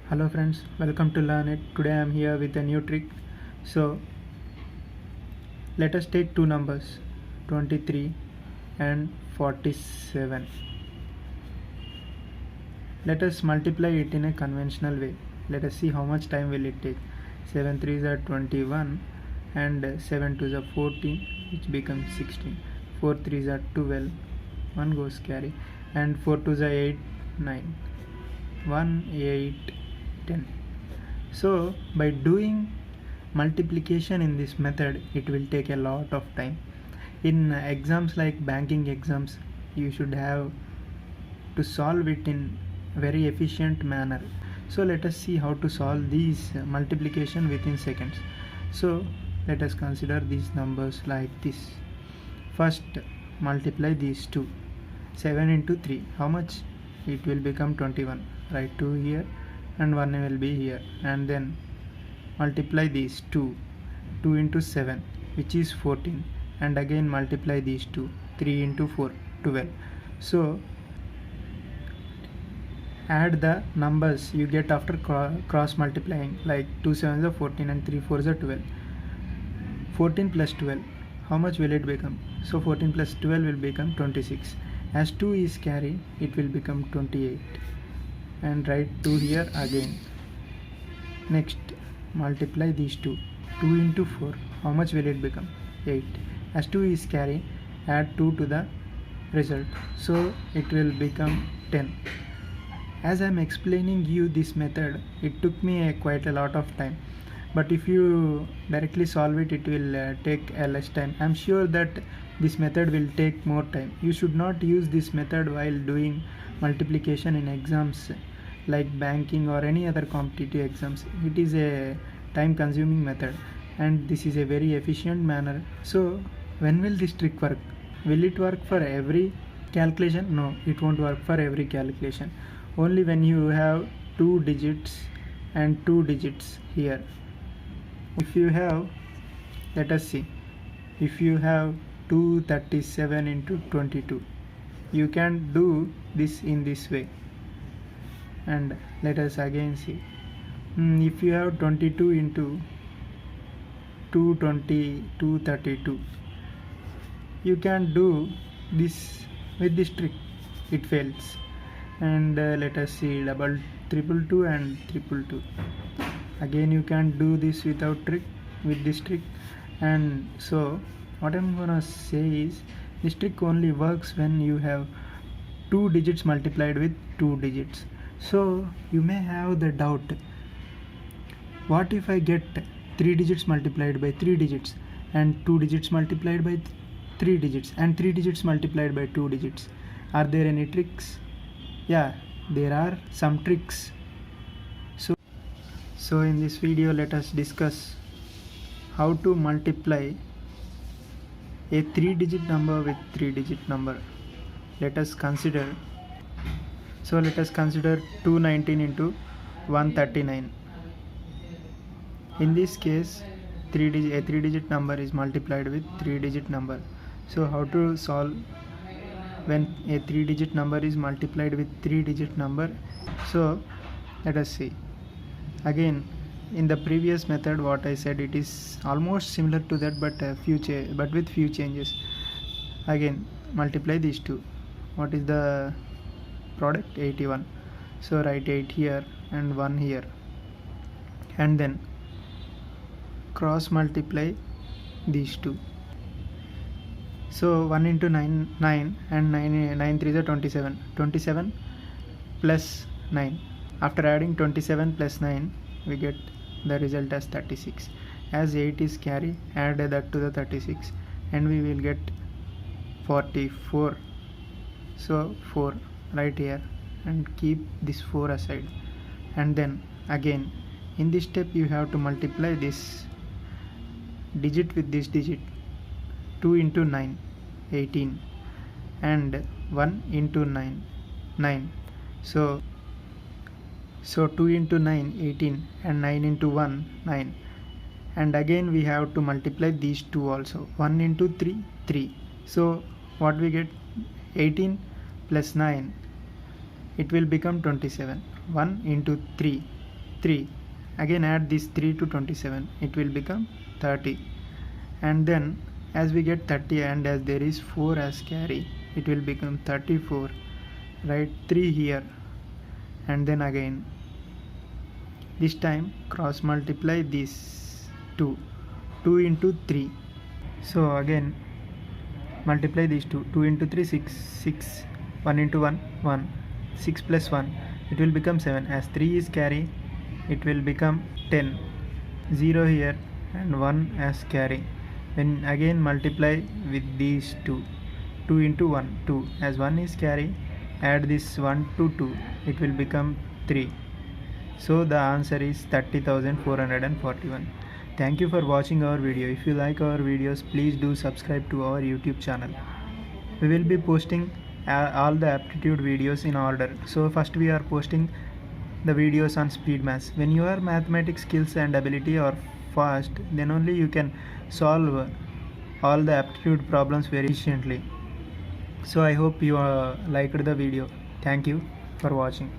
Hello friends, welcome to Learnit. Today I am here with a new trick. So let us take two numbers 23 and 47. Let us multiply it in a conventional way. Let us see how much time will it take. 7 3s are 21 and 7 2s are 14, which becomes 16. 4 3s are 12, 1 goes carry, and 4 2s are 8 9, 1 8 10. So by doing multiplication in this method, it will take a lot of time. In exams like banking exams, you should have to solve it in very efficient manner. So let us see how to solve these multiplication within seconds. So let us consider these numbers like this. First multiply these two. 7 into 3, how much? It will become 21. Write 2 here and 1 will be here, and then multiply these 2 into 7, which is 14, and again multiply these 2. 3 into 4 12. So add the numbers you get after cross multiplying, like 2 7s are 14 and 3 4s are 12. 14 plus 12, how much will it become? So 14 plus 12 will become 26. As 2 is carry, it will become 28, and write 2 here again. Next multiply these 2. 2 into 4, how much will it become? 8. As 2 is carry, add 2 to the result, so it will become 10. As I am explaining you this method, it took me quite a lot of time, but if you directly solve it, it will take less time. I am sure that this method will take more time. You should not use this method while doing multiplication in exams like banking or any other competitive exams. It is a time consuming method, and this is a very efficient manner. So when will this trick work? Will it work for every calculation? No, it won't work for every calculation. Only when you have 2 digits and 2 digits here. If you have, let us see, if you have 237 into 22, you can do this in this way. And let us again see, if you have 22 into 232, you can do this with this trick. It fails. And let us see, double 222 and 222. Again you can do this without trick, with this trick. And so what I'm gonna say is, this trick only works when you have 2 digits multiplied with 2 digits. So you may have the doubt, what if I get 3 digits multiplied by 3 digits, and 2 digits multiplied by 3 digits, and 3 digits multiplied by 2 digits? Are there any tricks? Yeah, there are some tricks. So in this video, let us discuss how to multiply a 3-digit number with 3-digit number. Let us consider 219 into 139. In this case, a 3-digit number is multiplied with 3-digit number. So how to solve when a 3-digit number is multiplied with 3-digit number? So let us see. Again, in the previous method, what I said, it is almost similar to that, but with few changes. Again, multiply these two. What is the product? 81. So write 8 here and 1 here, and then cross multiply these two. So 1 into 9, and 9 3s are 27. 27 plus 9. After adding 27 plus 9, we get the result as 36. As 8 is carry, add that to the 36, and we will get 44. So 4 right here, and keep this 4 aside. And then again, in this step you have to multiply this digit with this digit. 2 into 9, 18, and 1 into 9, 9. So 2 into 9, 18, and 9 into 1, 9. And again we have to multiply these two also. 1 into 3, 3. So what we get? 18 plus 9, it will become 27. 1 into 3, 3. Again add this 3 to 27, it will become 30. And then as we get 30 and as there is 4 as carry, it will become 34. Write 3 here, and then again this time cross multiply this 2 into 3. So again multiply these 2 into 3, 6, 1 into 1, 1, 6 plus 1, it will become 7. As 3 is carry, it will become 10. 0 here and 1 as carry. Then again multiply with these 2 into 1, 2. As 1 is carry, add this 1 to 2, it will become 3. So the answer is 30,441. Thank you for watching our video. If you like our videos, please do subscribe to our YouTube channel. We will be posting all the aptitude videos in order. So first we are posting the videos on speed maths. When your mathematics skills and ability are fast, then only you can solve all the aptitude problems very efficiently. So I hope you liked the video. Thank you for watching.